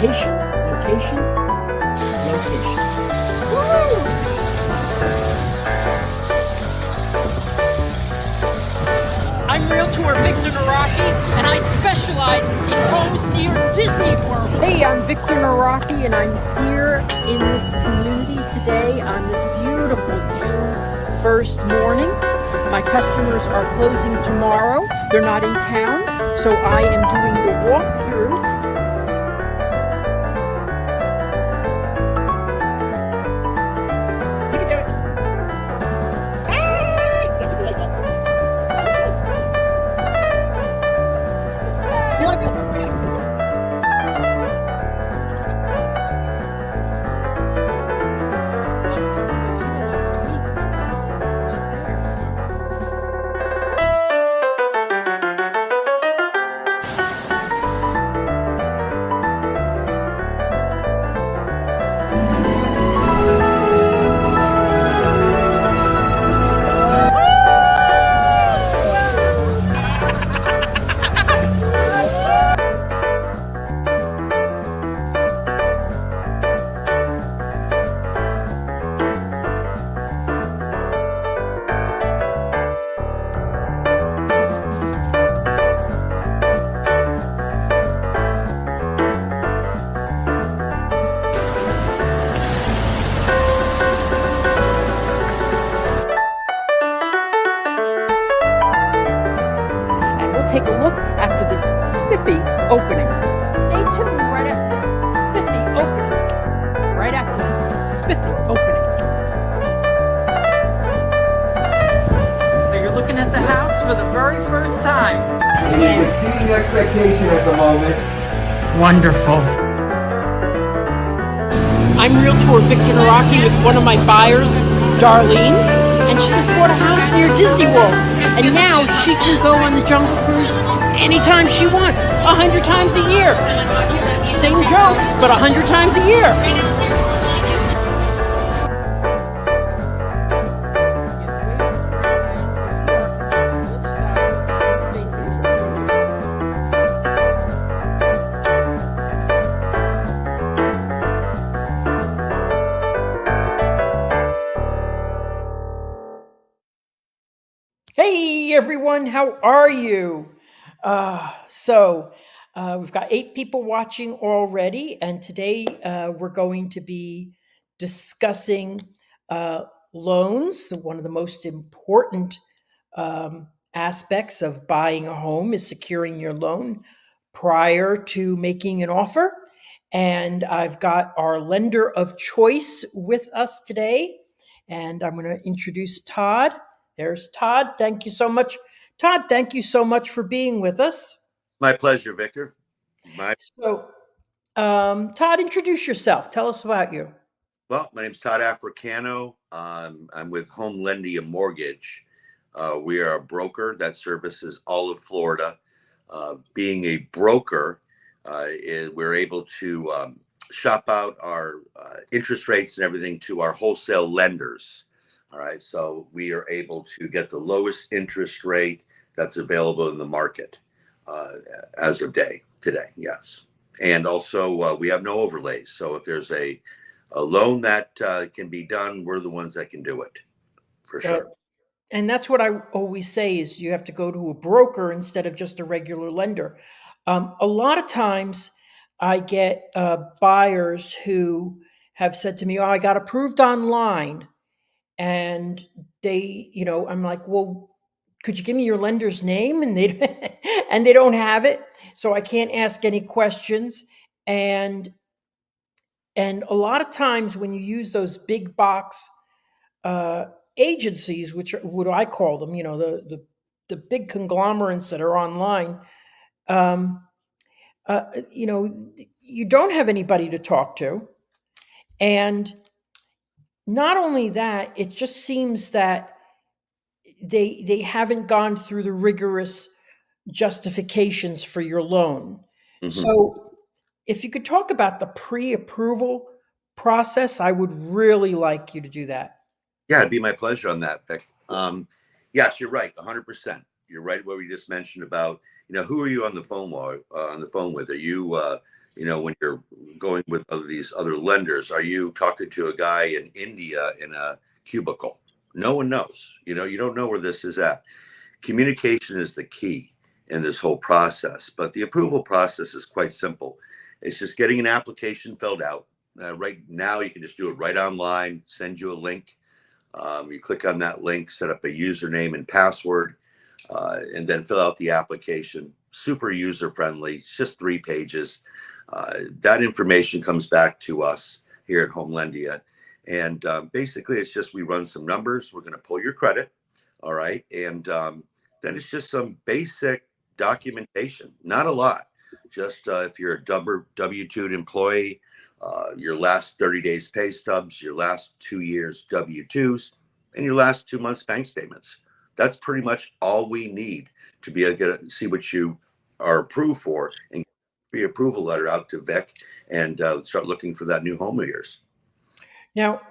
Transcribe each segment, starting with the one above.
Location, location, location. I'm Realtor Victor Nawrocki, and I specialize in homes near Disney World. Hey, I'm Victor Nawrocki, and I'm here in this community today on this beautiful June 1st morning. My customers are closing tomorrow. They're not in town, so I am doing the walkthrough. Take a look after this spiffy opening. Stay tuned right after this spiffy opening. Right after this spiffy opening. So you're looking at the house for the very first time. It is exceeding expectation at the moment. Wonderful. I'm Realtor Victor Nawrocki with one of my buyers, Darlene, and she just bought a house near Disney World. And now she can go on the Jungle Cruise anytime she wants, 100 times a year. Same jokes, but 100 times a year. Hey everyone, how are you? We've got 8 people watching already, and today we're going to be discussing loans. One of the most important aspects of buying a home is securing your loan prior to making an offer. And I've got our lender of choice with us today, and I'm going to introduce Todd. There's Todd. Thank you so much. Todd, thank you so much for being with us. My pleasure, Victor. Todd, introduce yourself. Tell us about you. Well, my name's Todd Affricano. I'm with Home Lending and Mortgage. We are a broker that services all of Florida. Being a broker, we're able to shop out our interest rates and everything to our wholesale lenders. All right, so we are able to get the lowest interest rate that's available in the market as of today, yes. And also we have no overlays. So if there's a loan that can be done, we're the ones that can do it, for sure. And that's what I always say is you have to go to a broker instead of just a regular lender. A lot of times I get buyers who have said to me, oh, I got approved online. And they, I'm like, well, could you give me your lender's name? And they don't have it. So I can't ask any questions. And a lot of times when you use those big box agencies, which are, what do I call them? The big conglomerates that are online. you know, you don't have anybody to talk to. And not only that, it just seems that they haven't gone through the rigorous justifications for your loan. Mhm. So if you could talk about the pre-approval process, I would really like you to do that. Yeah, it'd be my pleasure on that, Vic. Yes, you're right, 100%. You're right. What we just mentioned about, who are you on the phone with? Are you, when you're going with these other lenders, are you talking to a guy in India in a cubicle? No one knows. You don't know where this is at. Communication is the key in this whole process, but the approval process is quite simple. It's just getting an application filled out. Right now, you can just do it right online, send you a link. You click on that link, set up a username and password, and then fill out the application. Super user friendly. It's just 3 pages. That information comes back to us here at Homelendia. And basically, it's just we run some numbers. We're going to pull your credit. All right. And then it's just some basic documentation, not a lot. Just if you're a W-2 employee, your last 30 days pay stubs, your last 2 years W-2s, and your last 2 months bank statements. That's pretty much all we need to be able to see what you are approved for and get the approval letter out to Vic and start looking for that new home of yours. Now,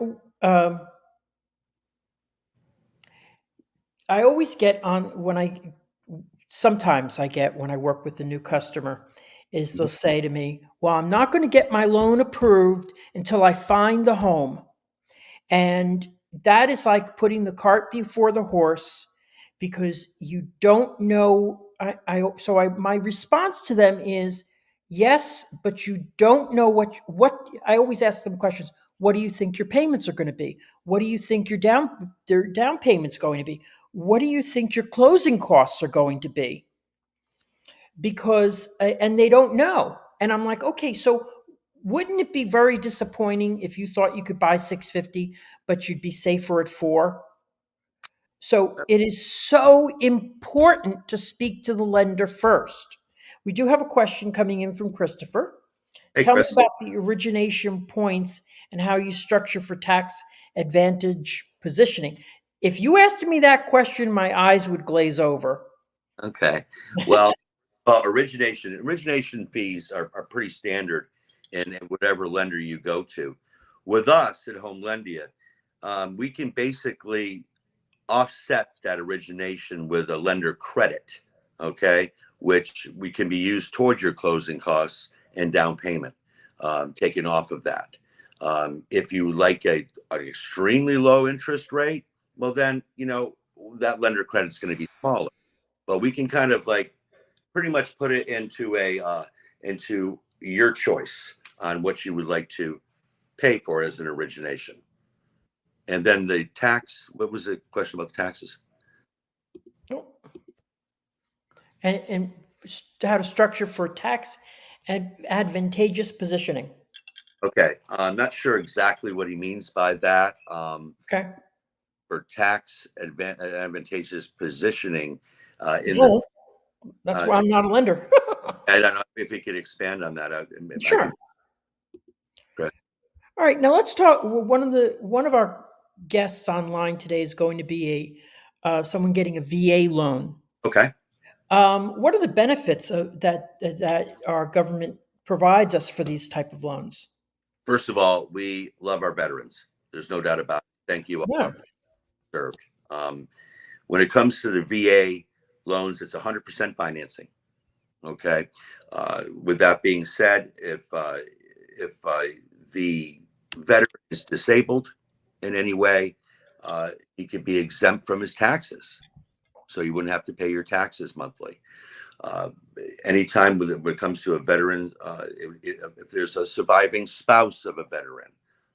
um, I always get on sometimes I get when I work with a new customer is they'll say to me, well, I'm not going to get my loan approved until I find the home. And that is like putting the cart before the horse because you don't know. My response to them is yes, but you don't know what I always ask them questions. What do you think your payments are going to be? What do you think their down payment's going to be? What do you think your closing costs are going to be? Because and they don't know. And I'm like, okay, so wouldn't it be very disappointing if you thought you could buy 650 but you'd be safer at 4? So it is so important to speak to the lender first. We do have a question coming in from Christopher. Hey, Tell me Chris. about the origination points and how you structure for tax advantage positioning. If you asked me that question, my eyes would glaze over. Okay. Origination fees are pretty standard in whatever lender you go to. With us at Homelendia, we can basically offset that origination with a lender credit, okay, which we can be used towards your closing costs and down payment, taken off of that. If you like an extremely low interest rate, well, then, that lender credit's going to be smaller. But we can kind of like pretty much put it into your choice on what you would like to pay for as an origination. And then the tax, what was the question about the taxes? And how to structure for tax advantageous positioning. Okay, I'm not sure exactly what he means by that. Okay. For tax advantageous positioning in the, No, that's why I'm not a lender. I don't know if he could expand on that. I Sure. could, go ahead. All right, now let's talk. One of our guests online today is going to be someone getting a VA loan. Okay. What are the benefits that our government provides us for these type of loans? First of all, we love our veterans. There's no doubt about it. Thank you all Yeah. served. When it comes to the VA loans, it's 100% financing. Okay. With that being said, if the veteran is disabled in any way, he could be exempt from his taxes, so you wouldn't have to pay your taxes monthly. Anytime when it comes to a veteran, if there's a surviving spouse of a veteran,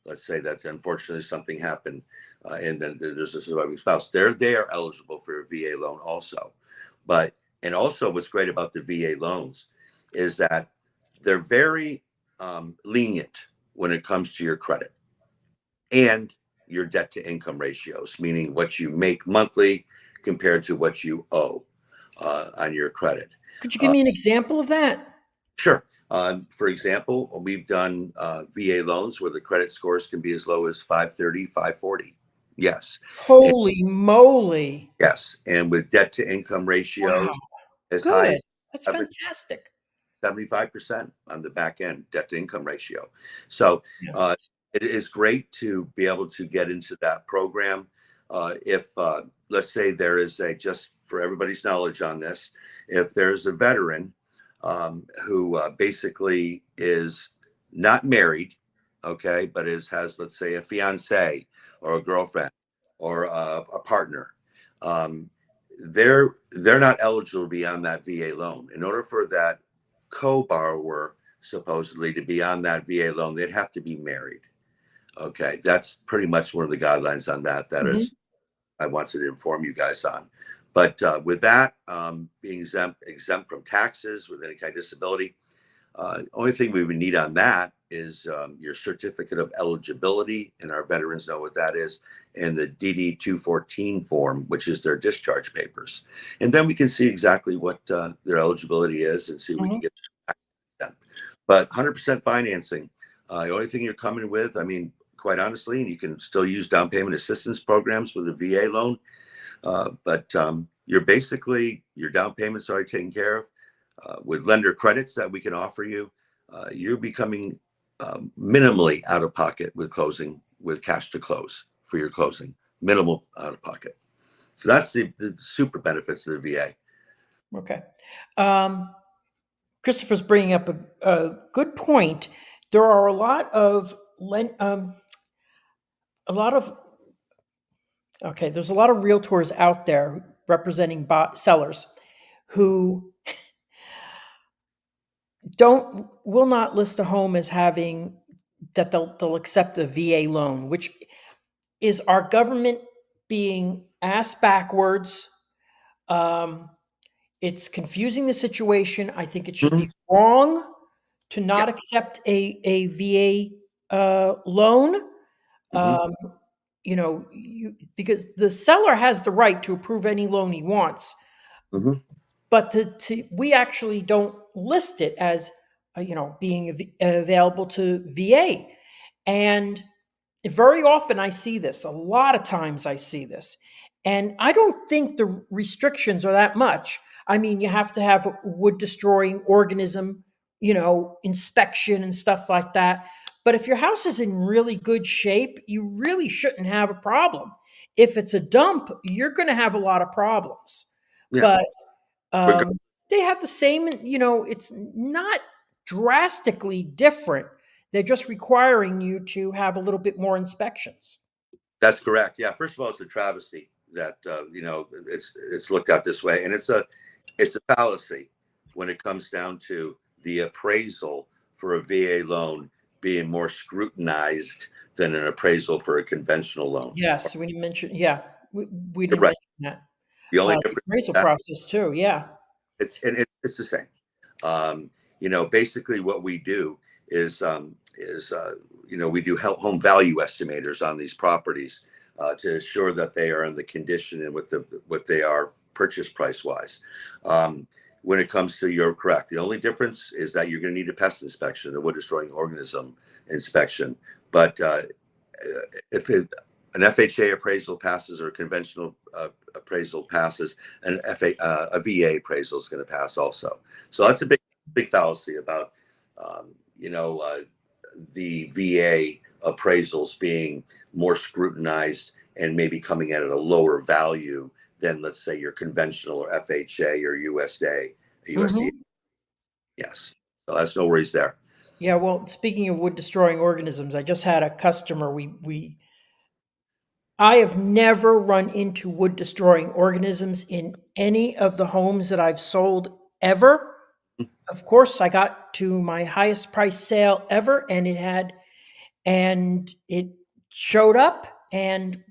let's say that unfortunately something happened, and then there's a surviving spouse, they are eligible for a VA loan also. And also what's great about the VA loans is that they're very lenient when it comes to your credit and your debt to income ratios, meaning what you make monthly compared to what you owe on your credit. Could you give me an example of that? Sure. For example, we've done VA loans where the credit scores can be as low as 530, 540. Yes. And Holy moly. yes. And with debt to income Wow. ratios as high Good. as That's fantastic. 75% on the back end debt to income ratio. So Yeah. uh, it is great to be able to get into that program. If let's say there is a, just for everybody's knowledge on this, if there's a veteran who basically is not married, okay, but has, let's say, a fiance or a girlfriend or a partner, um, they're not eligible to be on that VA loan. In order for that co-borrower supposedly to be on that VA loan, they'd have to be married. Okay, that's pretty much one of the guidelines on that. That Mhm. is, I wanted to inform you guys on. But with that being exempt from taxes with any kind of disability, only thing we would need on that is your certificate of eligibility, and our veterans know what that is, and the DD 214 form, which is their discharge papers. And then we can see exactly what their eligibility is and see if we can Mhm. get them. But 100% financing, the only thing you're coming with, I mean, quite honestly, and you can still use down payment assistance programs with a VA loan, but you're basically, your down payment's already taken care of. With lender credits that we can offer you, you're becoming minimally out of pocket with closing, with cash to close for your closing, minimal out of pocket. So that's the super benefits of the VA. Okay. Um, Christopher's bringing up a good point. There are a lot of okay. There's a lot of realtors out there representing sellers who don't will not list a home as having that they'll accept a VA loan, which is our government being ass backwards. Um, it's confusing the situation. I think it should Mhm. be wrong to Yeah. not accept a VA loan. Hmm. Um, because the seller has the right to approve any loan he wants, Hmm. but we actually don't list it as being available to VA, and very often I see this. A lot of times I see this, and I don't think the restrictions are that much. I mean, you have to have a wood destroying organism, inspection and stuff like that. But if your house is in really good shape, you really shouldn't have a problem. If it's a dump, you're going to have a lot of problems. Yeah. But Reg- they have the same, it's not drastically different. They're just requiring you to have a little bit more inspections. That's correct. Yeah. First of all, it's a travesty that it's looked at this way, and it's a fallacy when it comes down to the appraisal for a VA loan being more scrutinized than an appraisal for a conventional loan. Yes, we didn't mention, yeah, we You're didn't right. mention that. The only The difference appraisal that process too, yeah. it's the same. Basically what we do is we do home value estimators on these properties to ensure that they are in the condition and what they are purchase price wise. When it comes to, you're correct. The only difference is that you're going to need a pest inspection, a wood destroying organism inspection. But if an FHA appraisal passes or a conventional appraisal passes, a VA appraisal is going to pass also. So that's a big fallacy about um, you know uh, the VA appraisals being more scrutinized and maybe coming in at a lower value than, let's say, your conventional or FHA or USDA. Hmm. Yes, so that's no worries there. Yeah, well, speaking of wood destroying organisms, I just had a customer. I have never run into wood destroying organisms in any of the homes that I've sold ever. Of course, I got to my highest price sale ever, and it showed up, and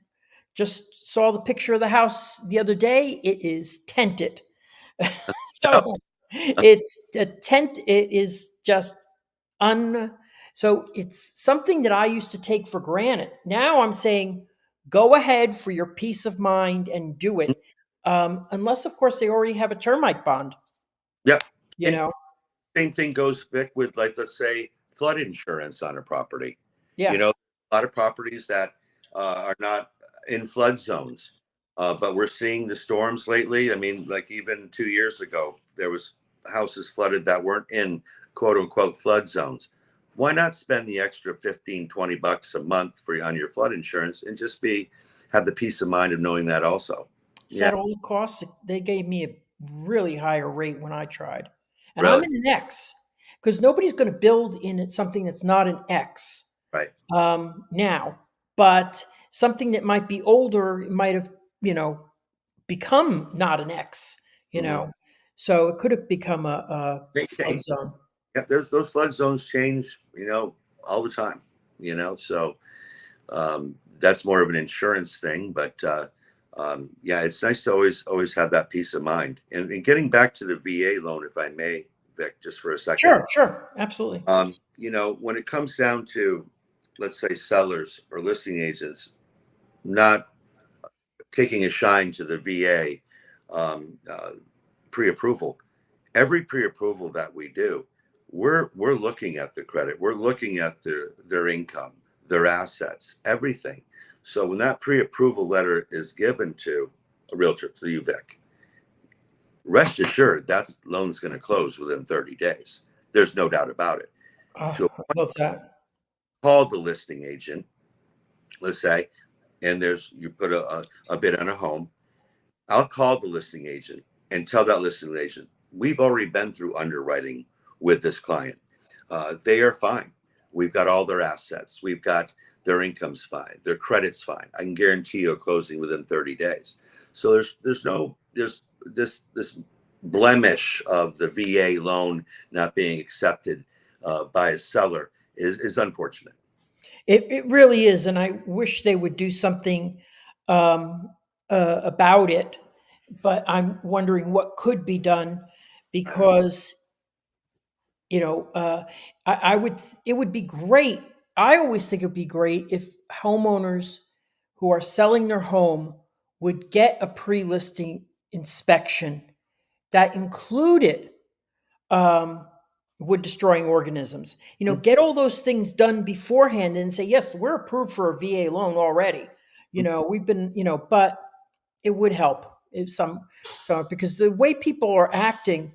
just saw the picture of the house the other day. It is tented. So it's a tent. It is just un. So it's something that I used to take for granted. Now I'm saying, go ahead for your peace of mind and do it. Unless, of course, they already have a termite bond. Yep. You And know. Same thing goes, Vic, with, like, let's say flood insurance on a property. You Yeah. know, a lot of properties that are not in flood zones, but we're seeing the storms lately. I mean, like even 2 years ago, there was houses flooded that weren't in quote unquote flood zones. Why not spend the extra 15, $20 a month for on your flood insurance and just have the peace of mind of knowing that also? Is Yeah, that all it costs? They gave me a really higher rate when I tried. And I'm really. in an X because nobody's going to build in it something that's not an X Right. now. But something that might be older, it might have, become not an X, you Hmm. know. So it could have become They a flood change. zone. Yeah, there's those flood zones change, all the time, so that's more of an insurance thing. But yeah, it's nice to always have that peace of mind. And getting back to the VA loan, if I may, Vic, just for a second, Sure, sure, absolutely. when it comes down to, let's say, sellers or listing agents not taking a shine to the VA pre-approval, every pre-approval that we do, we're looking at the credit, we're looking at their income, their assets, everything. So when that pre-approval letter is given to a realtor, to you, Vic, rest assured that loan's going to close within 30 days. There's no doubt about it. To I love that. call the listing agent, let's say, and you put a bid on a home. I'll call the listing agent and tell that listing agent, we've already been through underwriting with this client. They are fine. We've got all their assets. We've got their income's fine. Their credit's fine. I can guarantee you a closing within 30 days. So there's this blemish of the VA loan not being accepted by a seller is unfortunate. It really is, and I wish they would do something um, about it. But I'm wondering what could be done because you know I would. It would be great. I always think it would be great if homeowners who are selling their home would get a pre-listing inspection that included um, wood destroying organisms. Get all those things done beforehand and say, yes, we're approved for a VA loan already. We've been, but it would help if so because the way people are acting,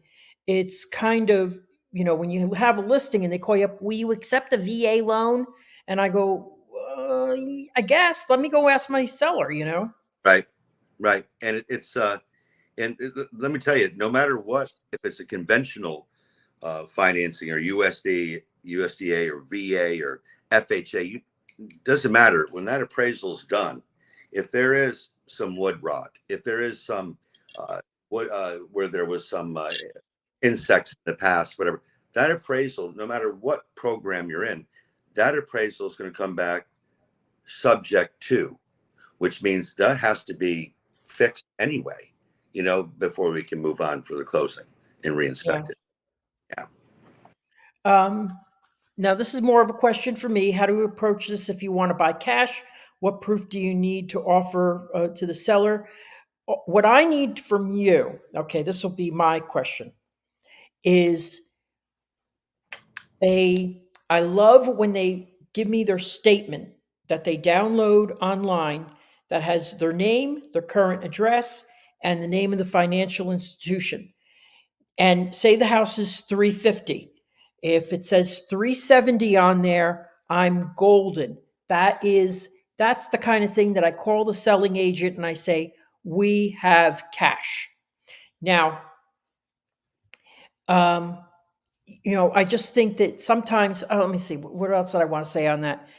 it's kind of, when you have a listing and they call you up, will you accept a VA loan? And I go, I guess, let me go ask my seller. Right, right. And let me tell you, no matter what, if it's a conventional financing or USDA or VA or FHA, doesn't matter. When that appraisal's done, if there is some wood rot, if there is some where there was some insects in the past, whatever, that appraisal, no matter what program you're in, that appraisal is going to come back subject to, which means that has to be fixed anyway, before we can move on for the closing and Yeah. reinspect it. Yeah. Um, Now, this is more of a question for me. How do we approach this if you want to buy cash? What proof do you need to offer to the seller? What I need from you, okay, this will be my question, is I love when they give me their statement that they download online that has their name, their current address, and the name of the financial institution. And say the house is 350. If it says 370 on there, I'm golden. That's the kind of thing that I call the selling agent and I say, we have cash. Now, um, I just think that sometimes, let me see, what else did I want to say on that?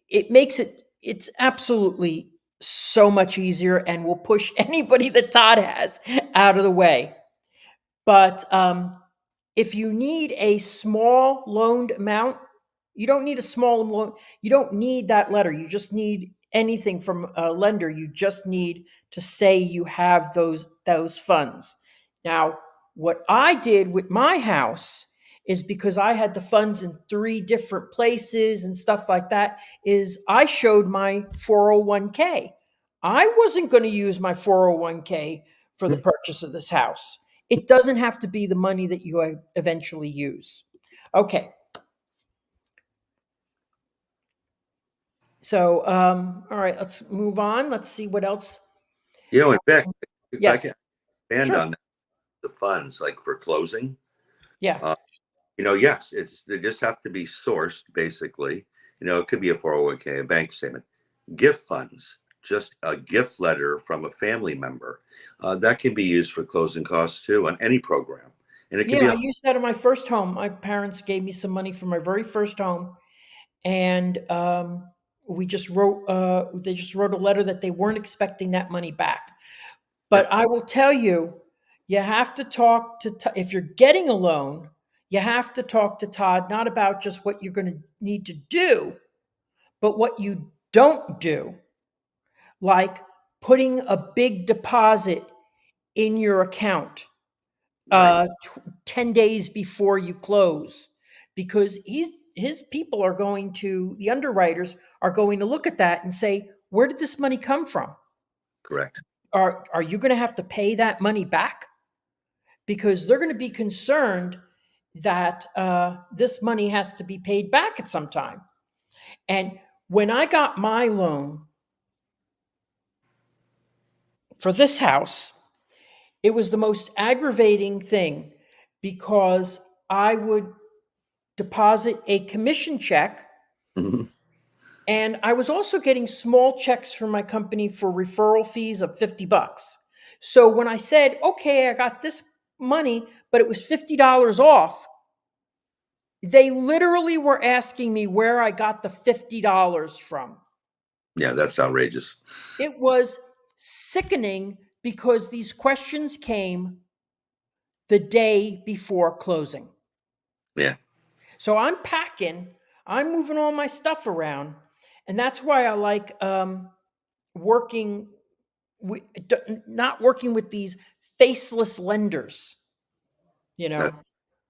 It's absolutely so much easier and will push anybody that Todd has out of the way. But if you need a small loaned amount, you don't need a small loan. You don't need that letter. You just need anything from a lender. You just need to say you have those funds. Now, what I did with my house is because I had the funds in 3 different places and stuff like that, is I showed my 401k. I wasn't going to use my 401k for the purchase of this house. It doesn't have to be the money that you eventually use. Okay. So, all right, let's move on. Let's see what else. And Vic, if I Yes, can expand sure. on that, the funds like for closing, Yeah. uh, yes, they just have to be sourced basically. It could be a 401k, a bank statement, gift funds, just a gift letter from a family member. That can be used for closing costs too on any program. And it could Yeah, be I used that in my first home. My parents gave me some money for my very first home, and we just wrote. They just wrote a letter that they weren't expecting that money back. yeah, But I will tell you, you have to talk to if you're getting a loan. You have to talk to Todd not about just what you're going to need to do, but what you don't do, like putting a big deposit in your account right, 10 days before you close, because his people are going to, the underwriters are going to look at that and say, where did this money come from? correct. Are you going to have to pay that money back? Because they're going to be concerned that this money has to be paid back at some time. And when I got my loan for this house, it was the most aggravating thing, because I would deposit a commission check, Mhm. and I was also getting small checks from my company for referral fees of $50. So when I said, okay, I got this money, but it was $50 off, they literally were asking me where I got the $50 from. Yeah, that's outrageous. It was sickening, because these questions came the day before closing. Yeah. So I'm packing, I'm moving all my stuff around. And that's why I like working with, not working with these faceless lenders, you That's know?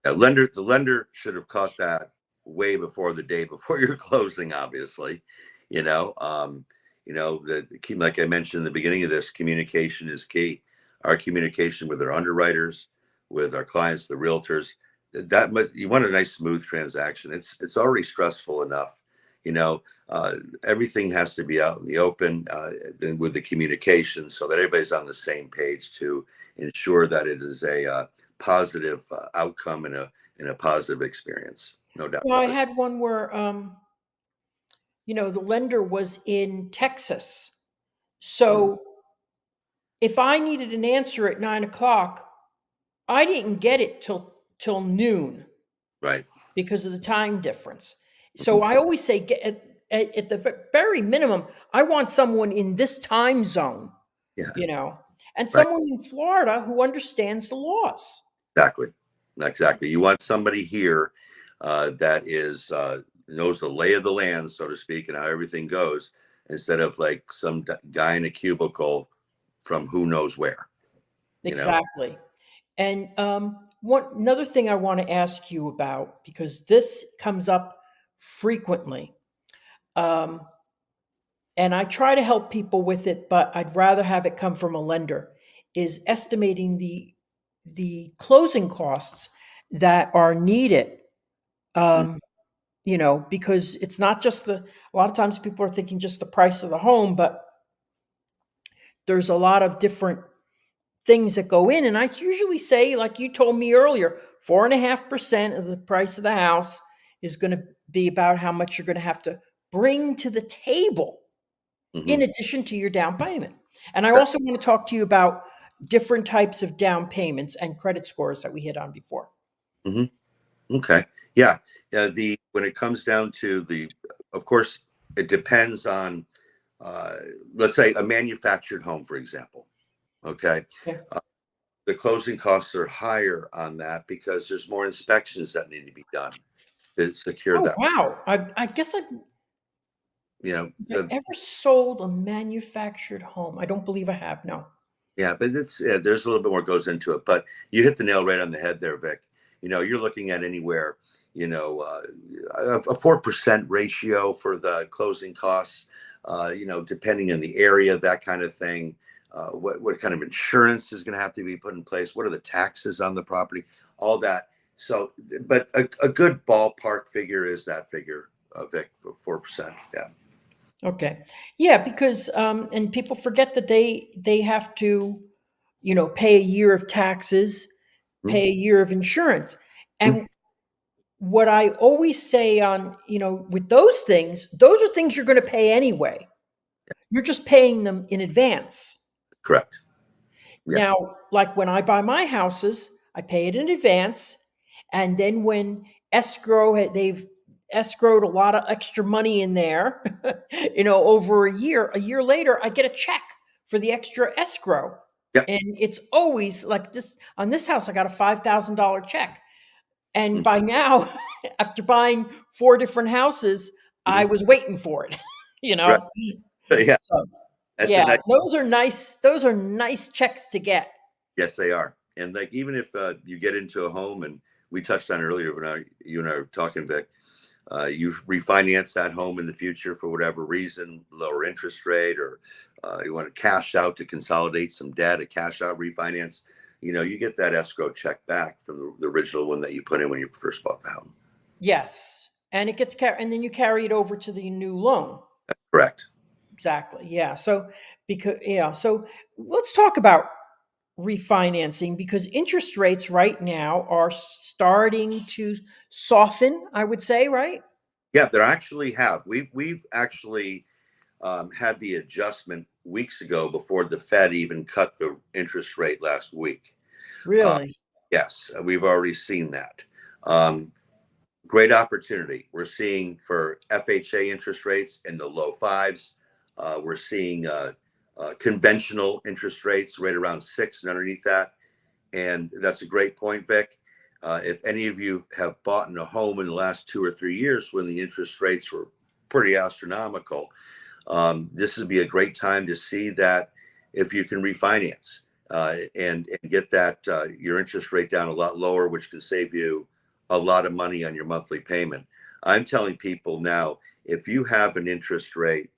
the lender should have caught that way before the day before you're closing, obviously. You know, um, the key, like I mentioned in the beginning of this, communication is key. Our communication with our underwriters, with our clients, the realtors, you want a nice smooth transaction. It's already stressful enough. You know, everything has to be out in the open, then with the communication, so that everybody's on the same page to ensure that it is a positive outcome and a positive experience. No doubt Well, I about it. had one where, the lender was in Texas. Mm, So if I needed an answer at 9 o'clock, I didn't get it till noon, right. because of the time difference. Mhm. So I always say, get at the very minimum, I want someone in this time zone, Yeah. you know, and Right. someone in Florida who understands the laws. Exactly. Exactly. You want somebody here that is knows the lay of the land, so to speak, and how everything goes, instead of like some guy in a cubicle from who knows where. You know. Exactly. And one another thing I want to ask you about, because this comes up frequently, um, and I try to help people with it, but I'd rather have it come from a lender, is estimating the closing costs that are needed. Mm, Um, because it's not just a lot of times people are thinking just the price of the home, but there's a lot of different things that go in. And I usually say, like you told me earlier, 4.5% of the price of the house is going to be about how much you're going to have to bring to the table in mhm. addition to your down payment. And I also want to talk to you about different types of down payments and credit scores that we hit on before. Mhm. Okay. Yeah. The when it comes down to of course, it depends on, uh, let's say, a manufactured home, for example. Okay. Yeah. The closing costs are higher on that because there's more inspections that need to be done to secure Oh, that. wow. I guess You know, have I ever sold a manufactured home? I don't believe I have. No. yeah, but there's a little bit more goes into it. But you hit the nail right on the head there, Vic. You're looking at anywhere, a 4% ratio for the closing costs. Depending on the area, that kind of thing. what kind of insurance is going to have to be put in place? What are the taxes on the property? All that. So, but a good ballpark figure is that figure, Vic, for 4%. Yeah. Okay. Yeah, because and people forget that they have to, pay a year of taxes, Mhm. pay a year of insurance. Mhm. And what I always say on, with those are things you're going to pay anyway. You're just paying them in advance. Correct. Yeah. Now, like when I buy my houses, I pay it in advance, and then when they've escrowed a lot of extra money in there, over a year later, I get a check for the extra escrow. Yep. And it's always like this on this house, I got a $5,000 check. And Mhm. by now, after buying four different houses, I Mhm. was waiting for it, you Right. know? Yeah. So That's a yeah, nice. those are nice checks to get. Yes, they are. And like even if you get into a home, and we touched on earlier when you and I were talking, Vic, you refinance that home in the future for whatever reason, lower interest rate, or you want to cash out to consolidate some debt, a cash out refinance. You get that escrow check back from the original one that you put in when you first bought the home. Yes. And it gets carried, and then you carry it over to the new loan. Correct. Exactly. Yeah. So let's talk about refinancing because interest rates right now are starting to soften, I would say, right? Yeah, there actually have. We've actually had the adjustment weeks ago before the Fed even cut the interest rate last week. Uh, Really? yes, we've already seen that. Um, Great opportunity. We're seeing for FHA interest rates in the low fives. We're seeing conventional interest rates right around 6 and underneath that. And that's a great point, Vic. If any of you have bought in a home in the last 2 or 3 years when the interest rates were pretty astronomical, this would be a great time to see that if you can refinance and get that your interest rate down a lot lower, which can save you a lot of money on your monthly payment. I'm telling people now, if you have an interest rate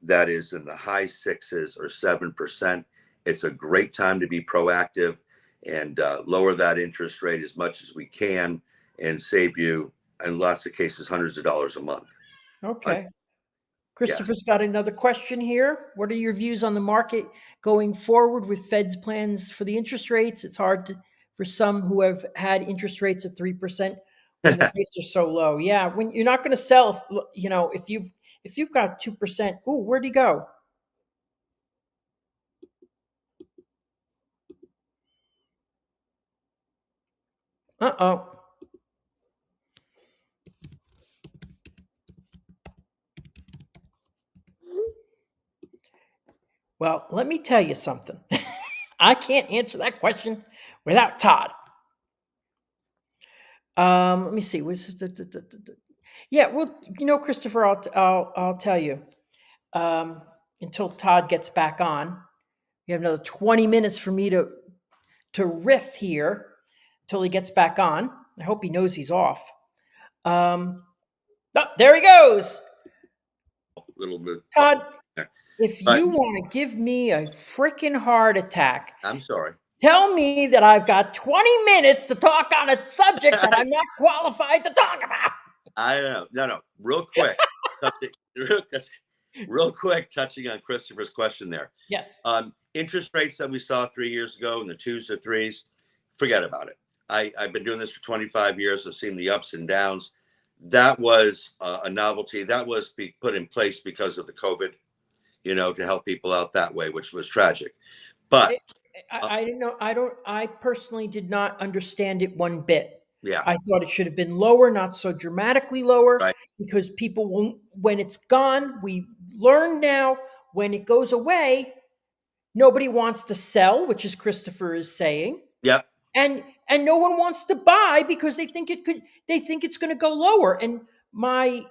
that is in the high sixes or 7%, it's a great time to be proactive and lower that interest rate as much as we can and save you, in lots of cases, hundreds of dollars a month. Okay. Yeah. Christopher's got another question here. What are your views on the market going forward with Fed's plans for the interest rates? It's hard for some who have had interest rates at 3% when the rates are so low. Yeah, when you're not going to sell, if you've got 2%. Ooh, where'd he go? Uh-oh. Well, let me tell you something. I can't answer that question without Todd. Let me see. Yeah, well, Christopher, I'll tell you. Um, until Todd gets back on, we have another 20 minutes for me to riff here until he gets back on. I hope he knows he's off. Um, oh, there he goes. A little bit. Todd, There. if But you want to give me a freaking heart attack, I'm sorry. tell me that I've got 20 minutes to talk on a subject that I'm not qualified to talk about. I don't know. No. Real quick. touching- real, real quick, touching on Christopher's question there. Yes. Interest rates that we saw 3 years ago in the twos or threes, forget about it. I've been doing this for 25 years. I've seen the ups and downs. That was a novelty. That was put in place because of the COVID, to help people out that way, which was tragic. But I didn't know. I personally did not understand it one bit. yeah, I thought it should have been lower, not so dramatically lower, right. because people won't, when it's gone, we learn now when it goes away, nobody wants to sell, which is Christopher is saying. Yep. And no one wants to buy because they think it's going to go lower. And my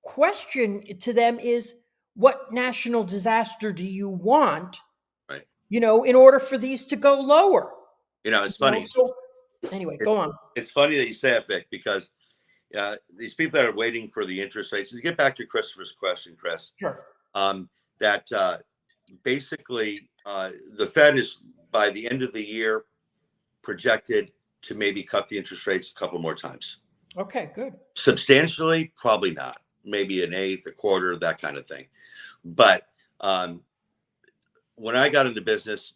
question to them is, what national disaster do you want, Right. in order for these to go lower? It's funny. So anyway, go on. It's funny that you say it, Vic, because these people that are waiting for the interest rates. To get back to Christopher's question, Chris, Sure. that basically, the Fed is by the end of the year projected to maybe cut the interest rates a couple more times. Okay, good. Substantially, probably not. Maybe an eighth, a quarter, that kind of thing. But when I got into business,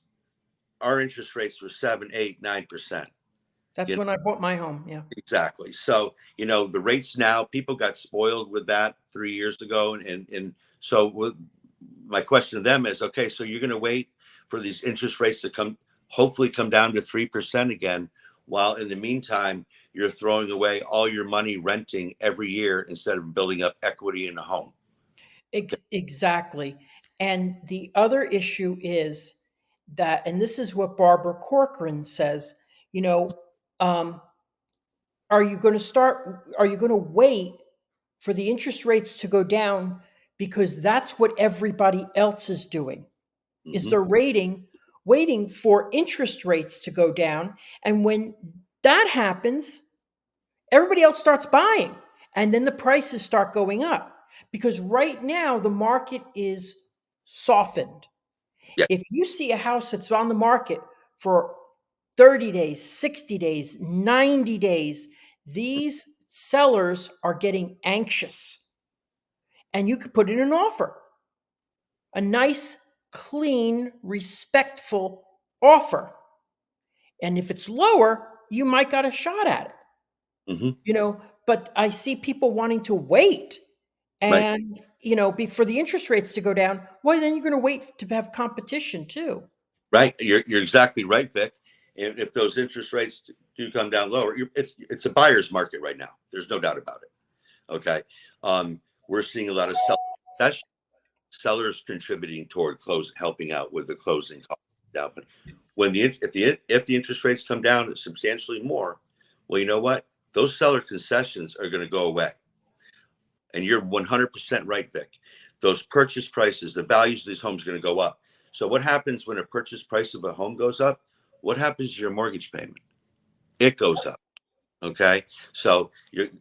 our interest rates were 7, 8, 9%. That's You know, when I bought my home. Yeah. exactly. So, the rates now, people got spoiled with that 3 years ago. And so my question to them is, okay, so you're going to wait for these interest rates to hopefully come down to 3% again, while in the meantime, you're throwing away all your money renting every year instead of building up equity in a home. Exactly. And the other issue is that, and this is what Barbara Corcoran says, you know, um, are you going to wait for the interest rates to go down because that's what everybody else is doing? Is Hmm. they're waiting for interest rates to go down. And when that happens, everybody else starts buying. And then the prices start going up. Because right now the market is softened. Yeah. If you see a house that's on the market for 30 days, 60 days, 90 days, these sellers are getting anxious. And you could put in an offer, a nice, clean, respectful offer. And if it's lower, you might got a shot at it. Hmm. But I see people wanting to wait Right. and, for the interest rates to go down. Well, then you're going to wait to have competition too. Right. You're exactly right, Vic. If those interest rates do come down lower, it's a buyer's market right now. There's no doubt about it. Okay. We're seeing a lot of sellers contributing toward helping out with the closing cost down. But if the interest rates come down substantially more, well, you know what? Those seller concessions are going to go away. And you're 100% right, Vic. Those purchase prices, the values of these homes are going to go up. So what happens when a purchase price of a home goes up? What happens to your mortgage payment? It goes up. Okay. So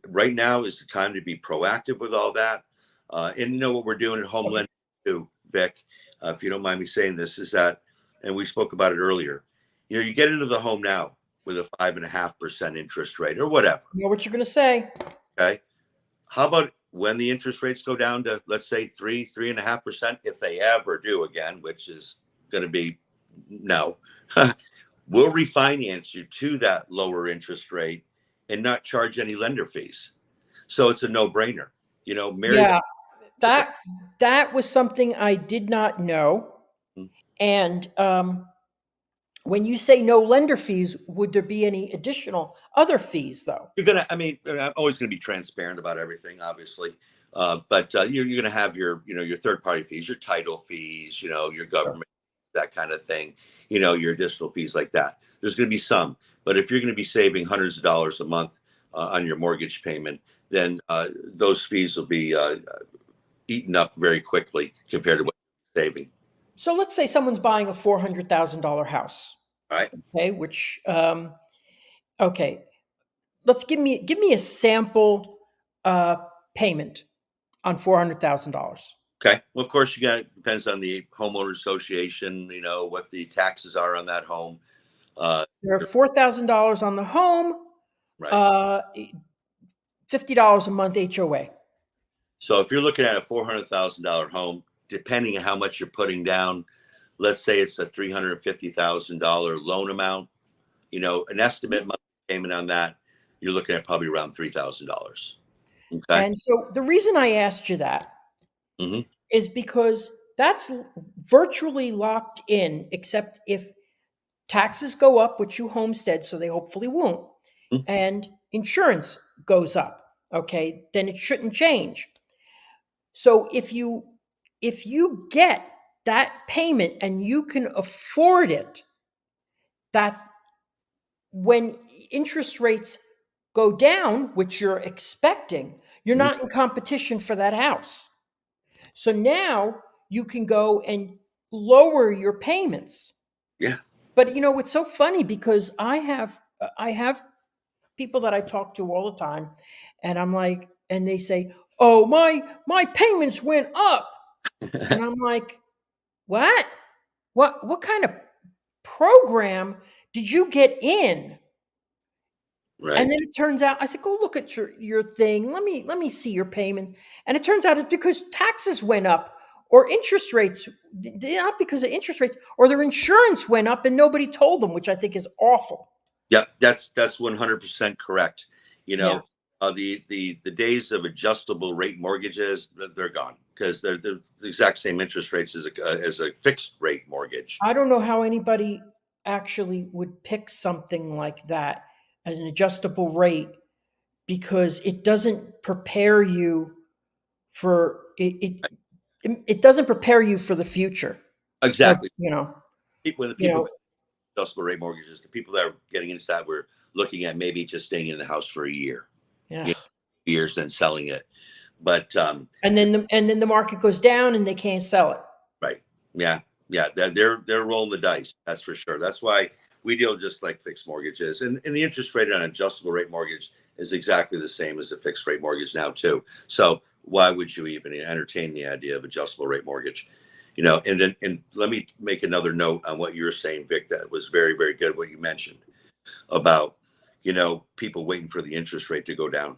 right now is the time to be proactive with all that. And what we're doing at Home Lending too, Vic, if you don't mind me saying this, is that, and we spoke about it earlier, you get into the home now with a 5.5% interest rate or whatever. You know what you're going to say? Okay. How about when the interest rates go down to, let's say, 3.5%, if they ever do again, which is going to be no, we'll refinance you to that lower interest rate and not charge any lender fees. So it's a no-brainer. Marry Yeah, that was something I did not know. the. And when you say no lender fees, would there be any additional other fees though? I'm always gonna be transparent about everything, obviously. But you're gonna have your third party fees, your title fees, your government, that kind of thing, your additional fees like that. There's gonna be some, but if you're gonna be saving hundreds of dollars a month on your mortgage payment, then those fees will be eaten up very quickly compared to what you're saving. So let's say someone's buying a $400,000 house. All right. Okay, which okay, let's give me a sample payment on $400,000. Okay. Well, of course, depends on the homeowner association, what the taxes are on that home. There are $4,000 on the home, Right. $50 a month HOA. So if you're looking at a $400,000 home, depending on how much you're putting down, let's say it's a $350,000 loan amount, an estimate monthly payment on that, you're looking at probably around $3,000. Okay. And so the reason I asked you that Hmm. is because that's virtually locked in, except if taxes go up, which you homestead, so they hopefully won't, and insurance goes up, okay, then it shouldn't change. So if you get that payment and you can afford it, that when interest rates go down, which you're expecting, you're Hmm. not in competition for that house. So now you can go and lower your payments. Yeah. But it's so funny because I have people that I talk to all the time, and I'm like, and they say, "Oh, my payments went up," and I'm like, What? What kind of program did you get in? And Right. then it turns out, I said, go look at your thing. Let me see your payment. And it turns out it's because taxes went up or interest rates, not because of interest rates, or their insurance went up and nobody told them, which I think is awful. Yep, that's 100% correct. You Yeah. know, the days of adjustable rate mortgages, they're gone because they're the exact same interest rates as a fixed rate mortgage. I don't know how anybody actually would pick something like that as an adjustable rate because it doesn't prepare you for it doesn't prepare you for the future. Like, Exactly. When the you people know, that adjustable rate mortgages, the people that are getting into that were looking at maybe just staying in the house for a year, yeah. you know, years, then selling it. But And then the market goes down and they can't sell it. right. Yeah. Yeah. They're rolling the dice. That's for sure. That's why we deal just like fixed mortgages. And the interest rate on an adjustable rate mortgage is exactly the same as a fixed rate mortgage now, too. So why would you even entertain the idea of adjustable rate mortgage? And let me make another note on what you were saying, Vic. That was very, very good what you mentioned about, people waiting for the interest rate to go down.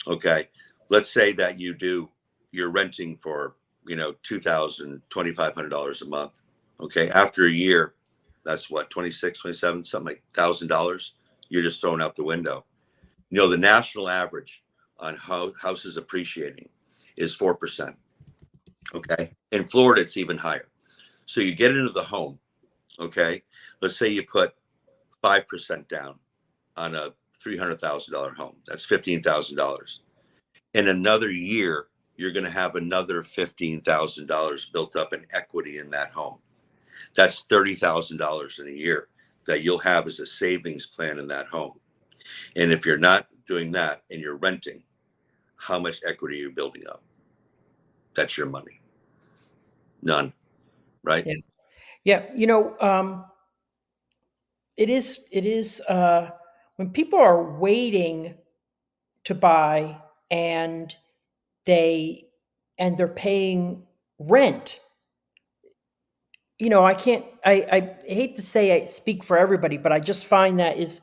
Okay. Let's say that you're renting for, $2,000, $2,500 a month. Okay. After a year, that's what, 26, 27, something like $1,000. You're just thrown out the window. The national average on how houses appreciating is 4%. Okay. In Florida, it's even higher. So you get into the home. Okay. Let's say you put 5% down on a $300,000 home. That's $15,000. In another year, you're going to have another $15,000 built up in equity in that home. That's $30,000 in a year that you'll have as a savings plan in that home. And if you're not doing that and you're renting, how much equity are you building up? That's your money. None, right? Yeah. Yeah. It is when people are waiting to buy and they they're paying rent. I can't I hate to say I speak for everybody, but I just find that is,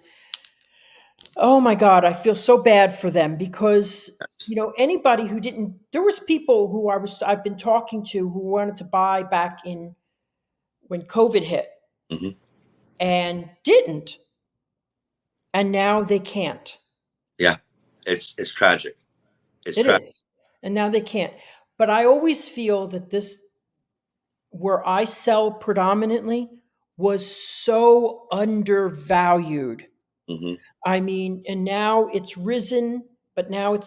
oh my God, I feel so bad for them because anybody who didn't there was people who I've been talking to who wanted to buy back in when COVID hit Hmm. and didn't, and now they can't. Yeah, it's tragic. It's It tragic. is. And now they can't. But I always feel that this, where I sell predominantly, was so undervalued. Hmm. I mean, and now it's risen, but now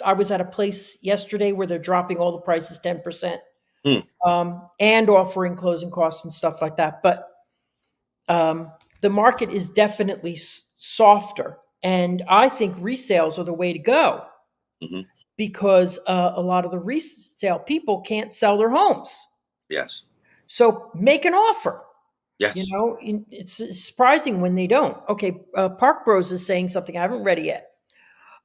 I was at a place yesterday where they're dropping all the prices 10%, Hmm. and offering closing costs and stuff like that. But the market is definitely softer. And I think resales are the way to go Hmm. because a lot of the resale people can't sell their homes. Yes. So make an offer. Yes. It's surprising when they don't. Okay, Park Bros is saying something I haven't read it yet.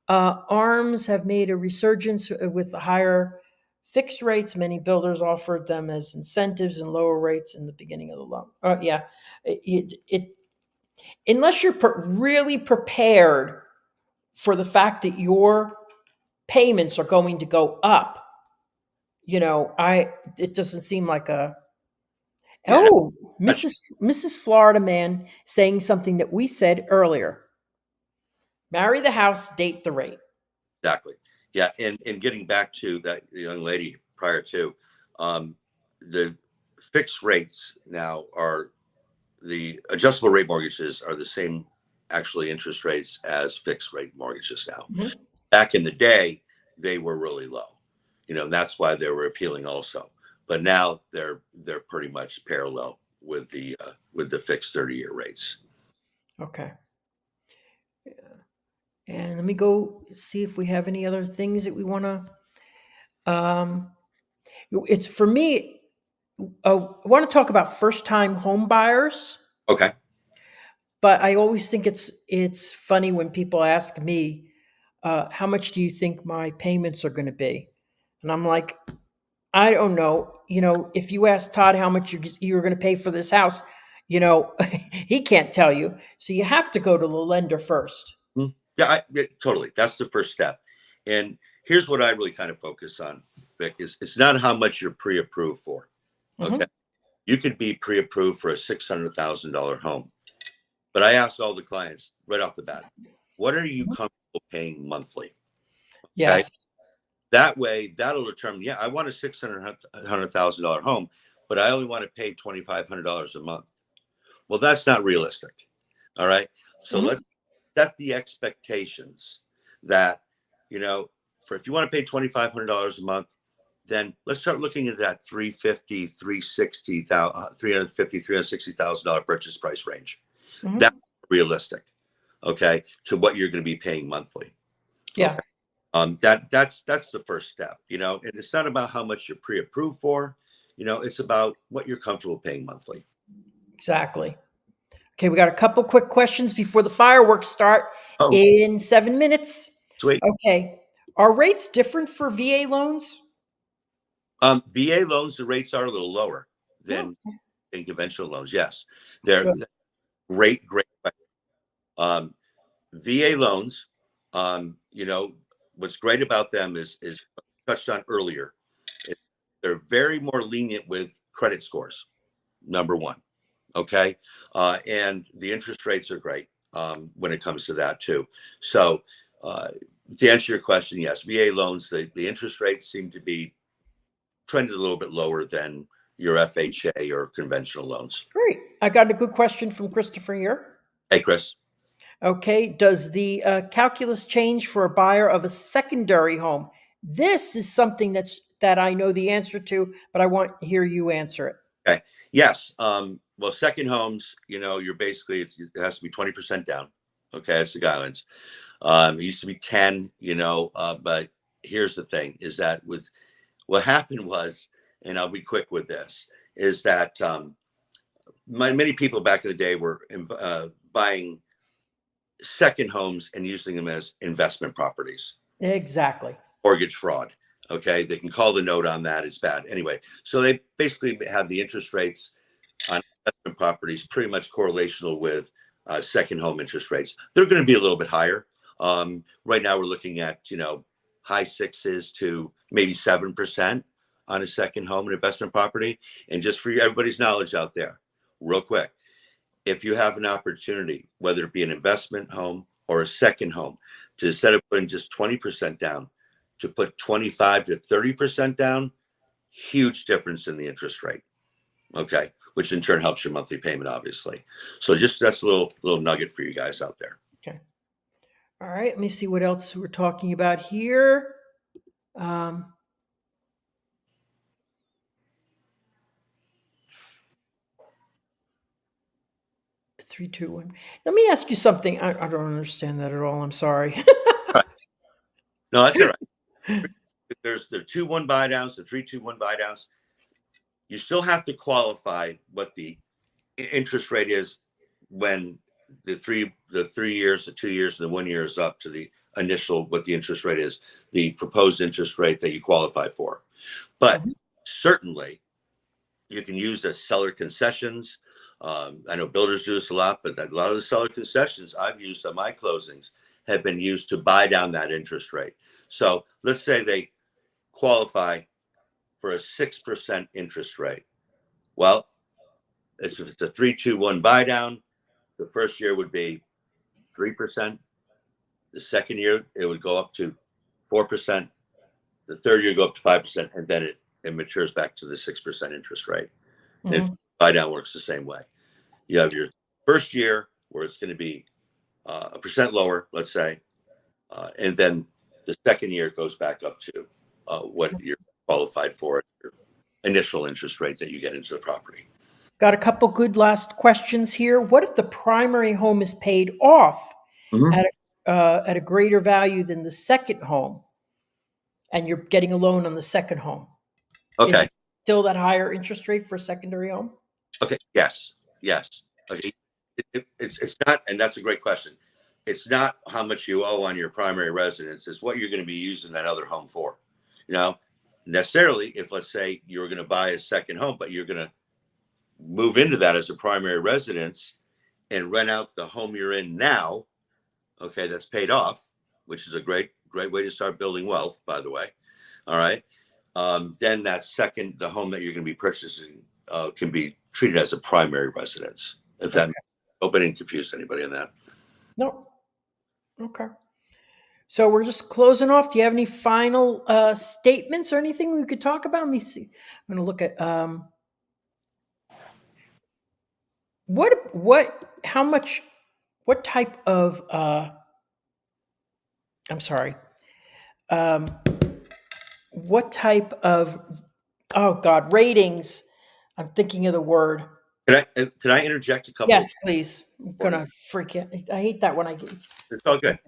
ARMs have made a resurgence with higher fixed rates. Many builders offered them as incentives and lower rates in the beginning of the loan. Yeah, it unless you're really prepared for the fact that your payments are going to go up, it doesn't seem like a. Yeah. No, Oh, that's Mrs. Florida man saying something that we said earlier. Marry the house, date the rate. exactly. Yeah, and getting back to that young lady prior to, the fixed rates now are the adjustable rate mortgages are the same actually interest rates as fixed rate mortgages now. Mhm. Back in the day, they were really low, and that's why they were appealing also. But now they're pretty much parallel with the fixed 30-year rates. Okay. And let me go see if we have any other things that we want to. It's for me. I want to talk about first-time home buyers, Okay. but I always think it's funny when people ask me, "How much do you think my payments are going to be?" And I'm like, I don't know. If you ask Todd how much you're going to pay for this house, he can't tell you. So you have to go to the lender first. Yeah, totally. That's the first step. And here's what I really kind of focus on, Vic, is it's not how much you're pre-approved for. Okay. Hmm. You could be pre-approved for a $600,000 home. But I asked all the clients right off the bat, what are you comfortable paying monthly? Okay. Yes. That way, that'll determine, yeah, I want a $600,000 home, but I only want to pay $2,500 a month. Well, that's not realistic. All right. So Hmm. let's set the expectations that, for if you want to pay $2,500 a month, then let's start looking at that 350, 360,000, 350, $360,000 purchase price range. Hmm. That's realistic. Okay. To what you're going to be paying monthly. Yeah, Okay. That's the first step, and it's not about how much you're pre-approved for, it's about what you're comfortable paying monthly. exactly. Okay, we got a couple quick questions before the fireworks start Oh, in 7 minutes. sweet. Okay. Are rates different for VA loans? VA loans, the rates are a little lower No. than in conventional loans. Yes, they're Good. great. Um, VA loans, what's great about them is touched on earlier. They're very more lenient with credit scores. Number one. Okay. And the interest rates are great when it comes to that too. So, to answer your question, yes, VA loans, the interest rates seem to be trended a little bit lower than your FHA or conventional loans. Great. I got a good question from Christopher here. Hey, Chris. Okay. Does the calculus change for a buyer of a secondary home? This is something that I know the answer to, but I want to hear you answer it. Okay. Yes. Well, second homes, you're basically, it has to be 20% down. Okay. That's the guidelines. It used to be 10, but here's the thing is that with what happened was, and I'll be quick with this, is that many people back in the day were buying second homes and using them as investment properties, Exactly. mortgage fraud. Okay. They can call the note on that. It's bad. Anyway, so they basically have the interest rates on investment properties pretty much correlational with second home interest rates. They're going to be a little bit higher. Right now, we're looking at high sixes to maybe 7% on a second home and investment property. And just for everybody's knowledge out there, real quick, if you have an opportunity, whether it be an investment home or a second home, to instead of putting just 20% down, to put 25 to 30% down, huge difference in the interest rate. Okay, which in turn helps your monthly payment, obviously. So just that's a little nugget for you guys out there. Okay. All right. Let me see what else we're talking about here. Um, 3, 2, 1. Let me ask you something. I don't understand that at all. I'm sorry. All right. No, that's all right. There's the 2-1 buy downs, the 3-2-1 buy downs. You still have to qualify what the interest rate is when the 3 years, the 2 years, and the 1 year is up to the initial what the interest rate is, the proposed interest rate that you qualify for. But Mhm. certainly you can use the seller concessions. I know builders do this a lot, but a lot of the seller concessions I've used on my closings have been used to buy down that interest rate. So let's say they qualify for a 6% interest rate. Well, if it's a 3-2-1 buy down, the first year would be 3%. The second year, it would go up to 4%. The third year, go up to 5%, and then it matures back to the 6% interest rate. And Mhm. buy down works the same way. You have your first year where it's going to be a percent lower, let's say, and then the second year goes back up to what you're qualified for, your initial interest rate that you get into the property. Got a couple good last questions here. What if the primary home is paid off Mhm. at a greater value than the second home, and you're getting a loan on the second home? Is Okay. it still that higher interest rate for a secondary home? Okay. Yes. Yes. Okay. It's not, and that's a great question. It's not how much you owe on your primary residence. It's what you're going to be using that other home for. You know, necessarily, if let's say you're going to buy a second home, but you're going to move into that as a primary residence and rent out the home you're in now, okay, that's paid off, which is a great way to start building wealth, by the way. All right. Then the home that you're going to be purchasing can be treated as a primary residence. If that, hope I didn't confuse anybody on that. No. Okay. So we're just closing off. Do you have any final statements or anything we could talk about? Let me see. I'm going to look at how much, what type of, I'm sorry, what type of, oh God, ratings. I'm thinking of the word. Can I interject a couple? Yes, please. I'm gonna freak it. I hate that when I get. It's all good.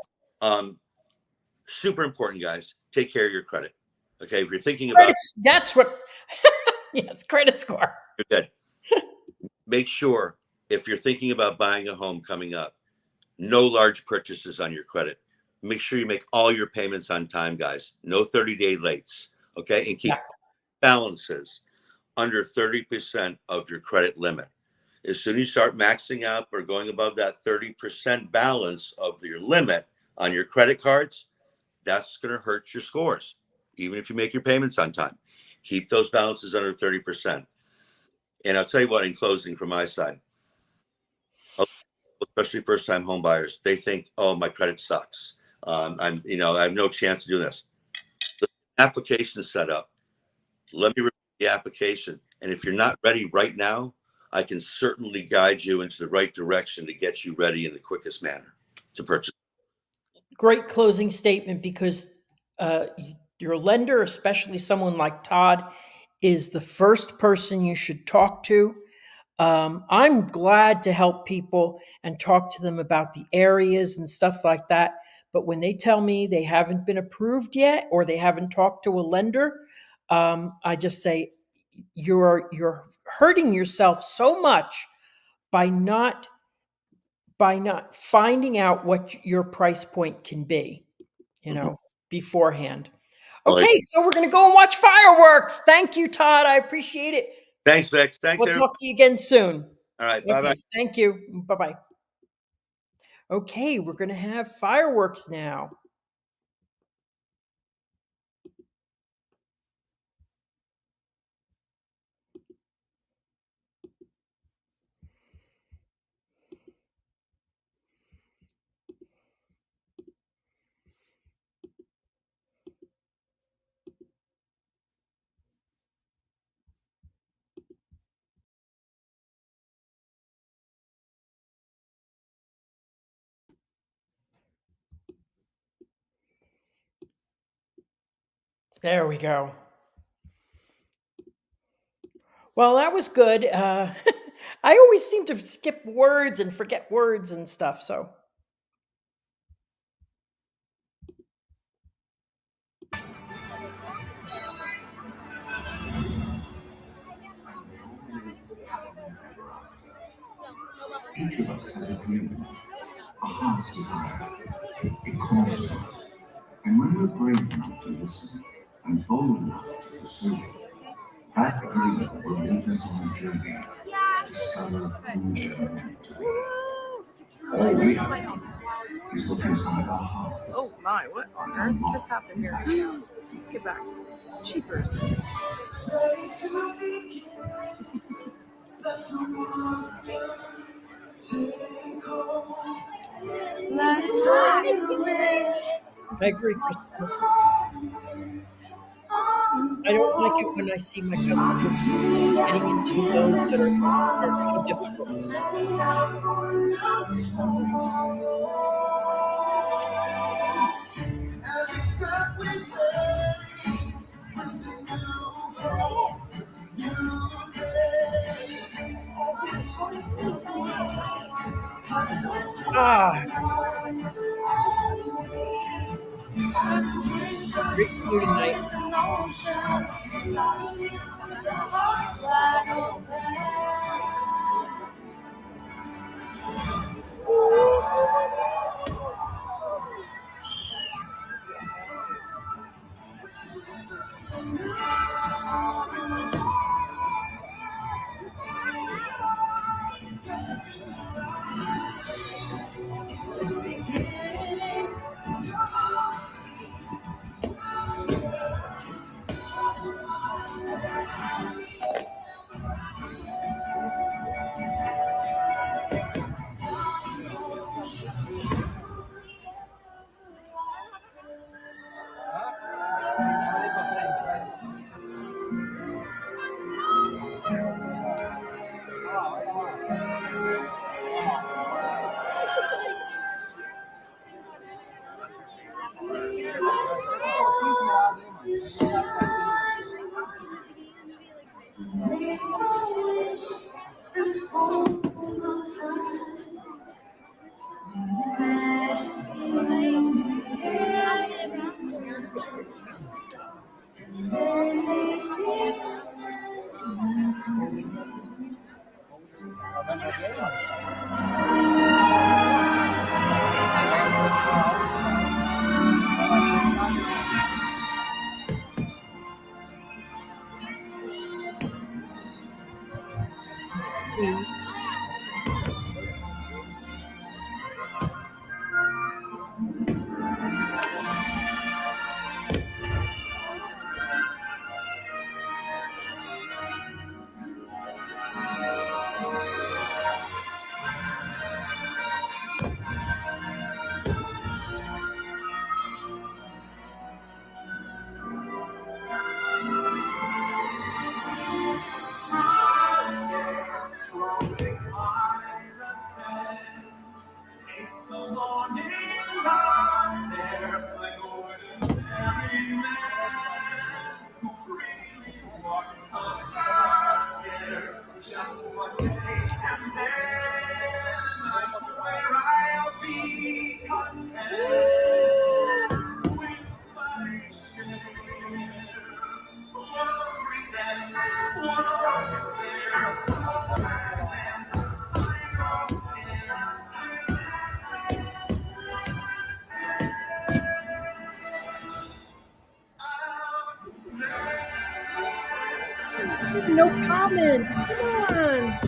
Super important, guys. Take care of your credit. Okay, if you're thinking about that's what. Yes, credit score. you're good. Make sure if you're thinking about buying a home coming up, no large purchases on your credit. Make sure you make all your payments on time, guys. No 30-day lates. Okay, and keep balances under 30% of your credit limit. As soon as you start maxing out or going above that 30% balance of your limit on your credit cards, that's going to hurt your scores, even if you make your payments on time. Keep those balances under 30%. And I'll tell you what, in closing, from my side, especially first-time home buyers, they think, "Oh, my credit sucks. I have no chance to do this." The application is set up. Let me review the application, and if you're not ready right now, I can certainly guide you into the right direction to get you ready in the quickest manner to purchase. Great closing statement, because your lender, especially someone like Todd, is the first person you should talk to. I'm glad to help people and talk to them about the areas and stuff like that. But when they tell me they haven't been approved yet or they haven't talked to a lender, I just say you're hurting yourself so much by not finding out what your price point can be, beforehand. Okay, so we're going to go and watch fireworks. Thank you, Todd. I appreciate it. Thanks, Vex. Thanks, We'll everybody. talk to you again soon. All right, bye-bye. Thank you. Bye-bye. Okay, we're going to have fireworks now. There we go. Well, that was good. I always seem to skip words and forget words and stuff, so. Each of us has a dream, a heart's desire, a calls to us. And when we're brave enough to listen and bold enough to pursue it, that dream will lead us on a journey to discover who we are meant to be. All we have to do is look inside our hearts. Oh my, what on earth just happened here? Get back. Cheapers. I agree, Christopher. I don't like it when I see my customers getting into loans that are too difficult. Great food tonight. See. No comments. Come on.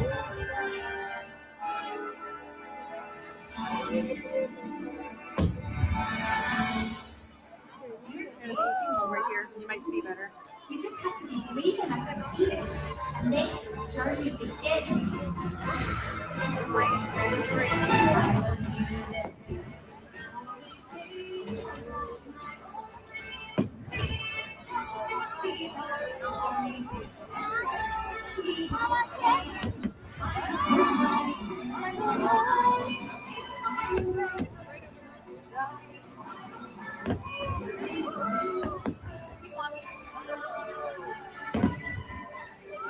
Right here, you might see better. You just have to be brave enough to see it, and then the journey begins.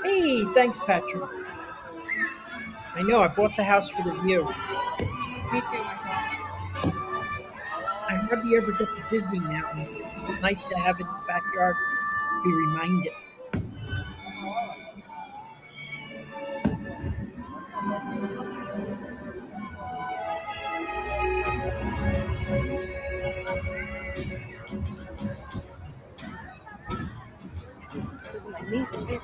Hey, thanks, Patrick. I know, I bought the house for the view. Me too, Michael. I hardly ever get to Disney Mountain. It's nice to have it in the backyard, be reminded. This is my niece's favorite.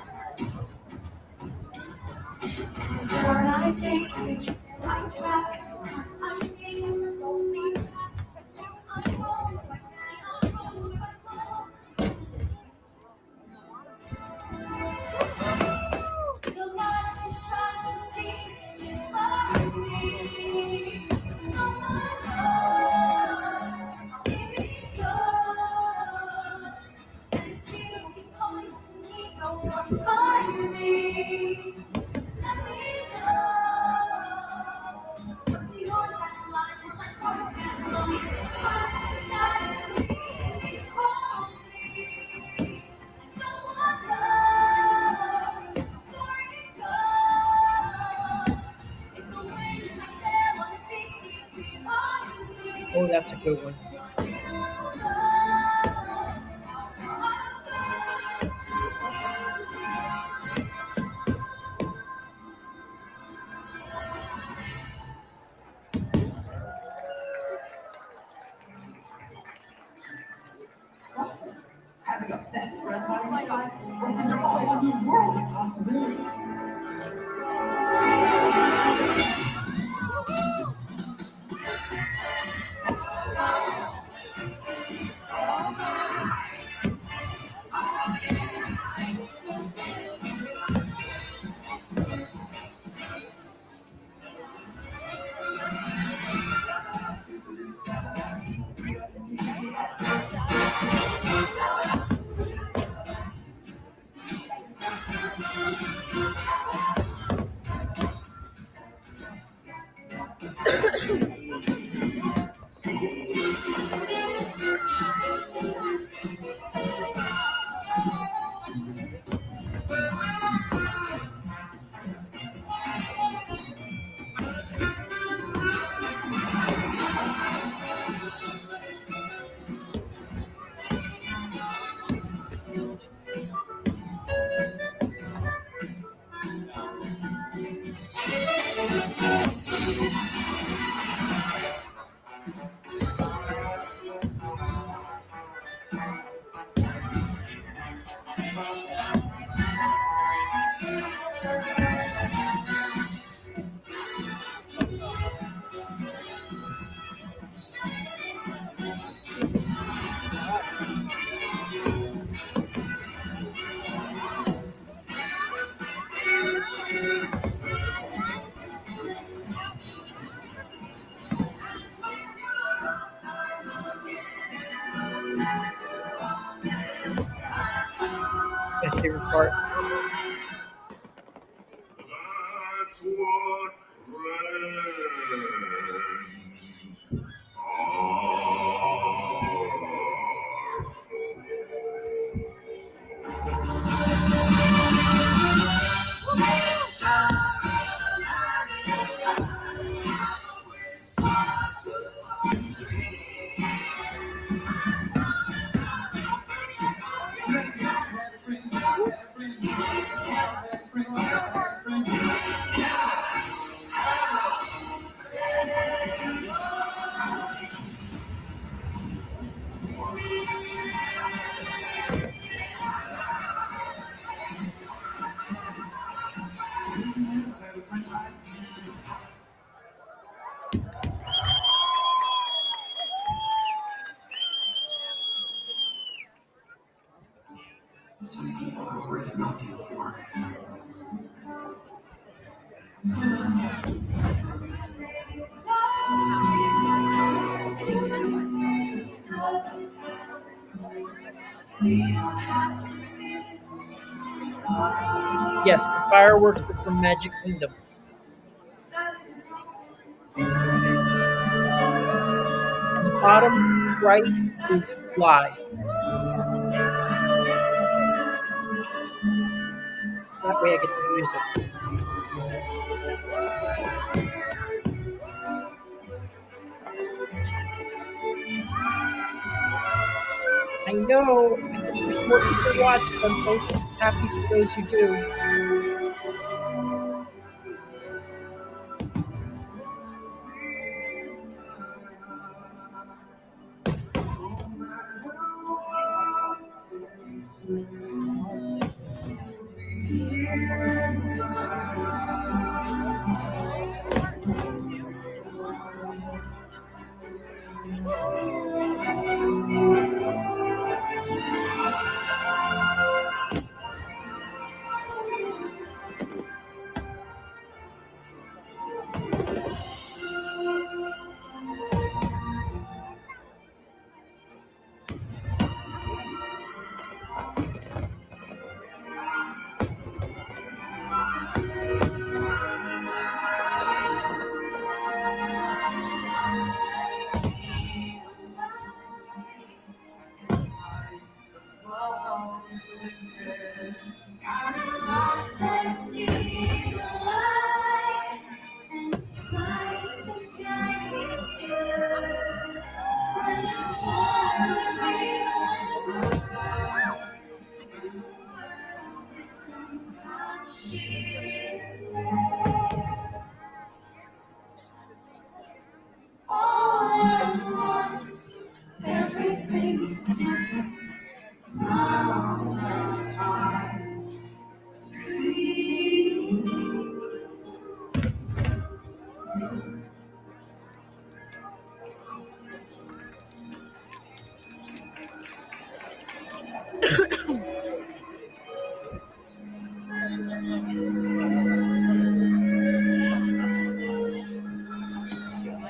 Oh, that's a good one. Having a best friend by your side opens up a whole new world of possibilities. It's my favorite part. That's what friends some people are worth nothing for. Yes, the fireworks are from Magic Kingdom. And the bottom right is live. So that way I get the music. I know. I just wish more people watched. I'm so happy for those who do.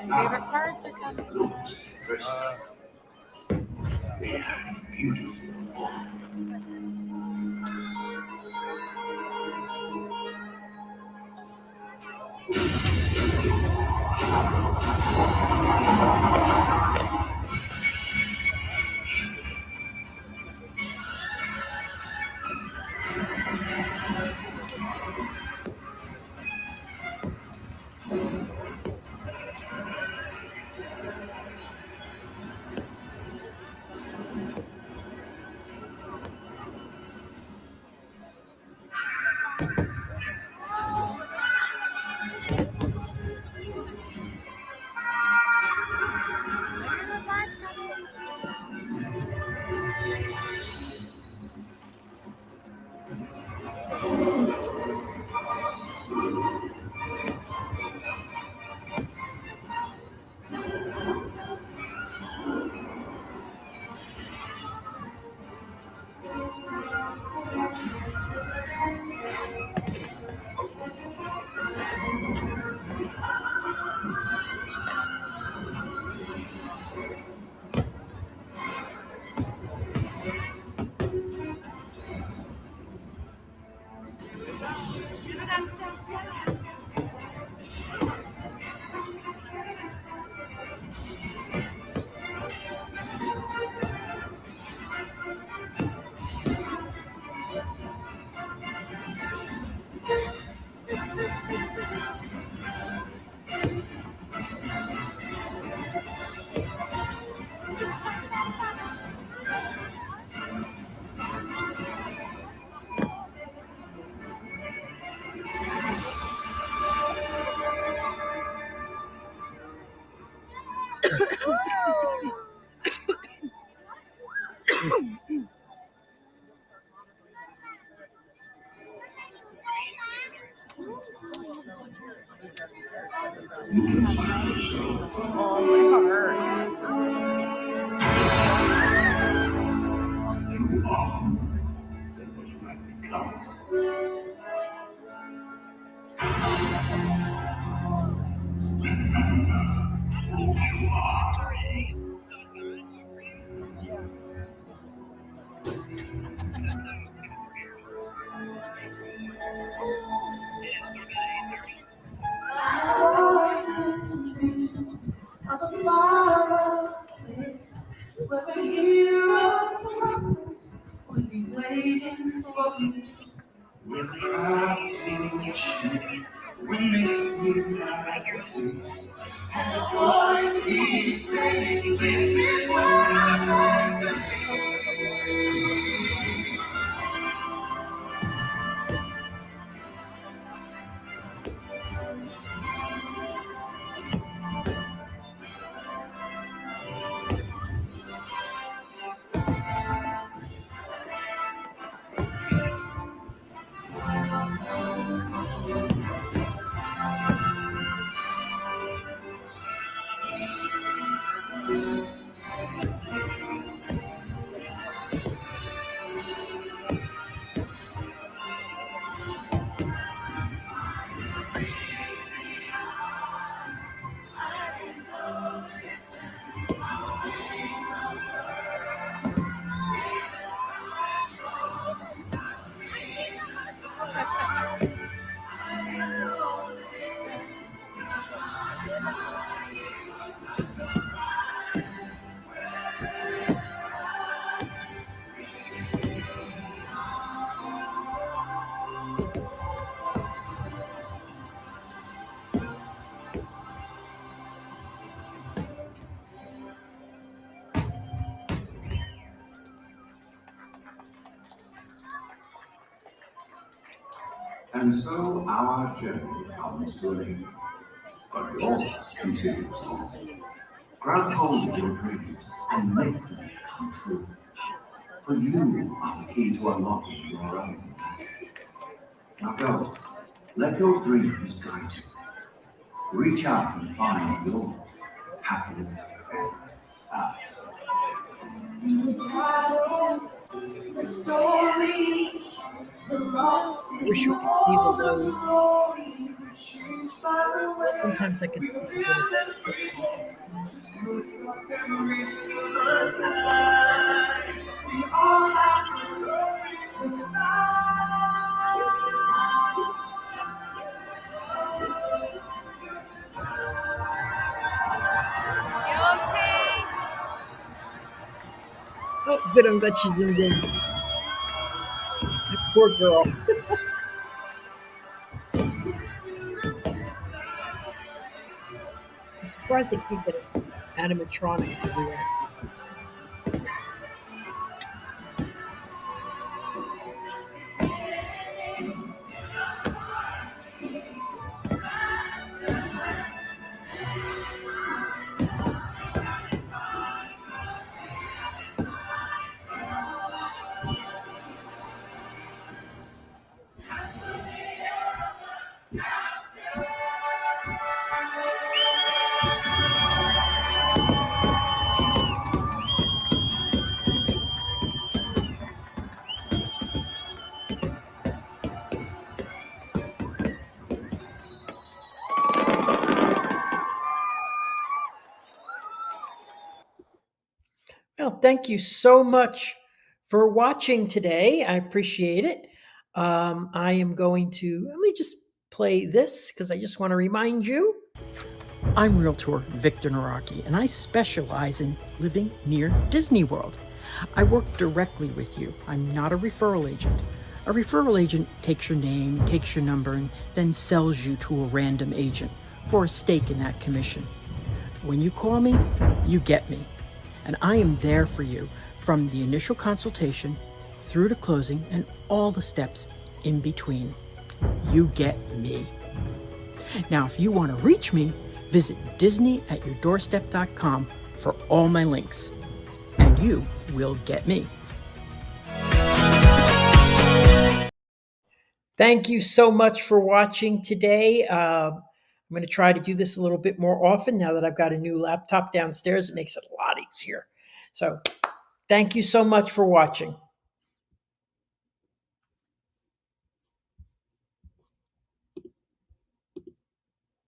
Favorite parts are coming. They are beautiful. Look inside yourself. Oh, my heart. You are that what you have become. Who you are. Where the heroes would be waiting for me. Where the crowds in when they see my face. And the voice keeps saying, this is what I'm meant to be. And so our journey comes to an end. But yours continues on. Grab hold of your dreams and make them come true. For you are the key to unlocking your own. Now go, let your dreams guide you. Reach out and find your happily ever after. The stories, the losses, Wish you could see the loads. glory. Sometimes I could see a little We all have the courage to fly. Oh, good. I'm glad she zoomed in. That poor girl. I'm surprised they keep it animatronic everywhere. Well, thank you so much for watching today. I appreciate it. I am going to let me just play this because I just want to remind you. I'm Realtor Victor Nawrocki, and I specialize in living near Disney World. I work directly with you. I'm not a referral agent. A referral agent takes your name, takes your number, and then sells you to a random agent for a stake in that commission. When you call me, you get me. And I am there for you from the initial consultation through to closing and all the steps in between. You get me. Now, if you want to reach me, visit disneyatyourdoorstep.com for all my links, and you will get me. Thank you so much for watching today. I'm going to try to do this a little bit more often now that I've got a new laptop downstairs. It makes it a lot easier. So thank you so much for watching.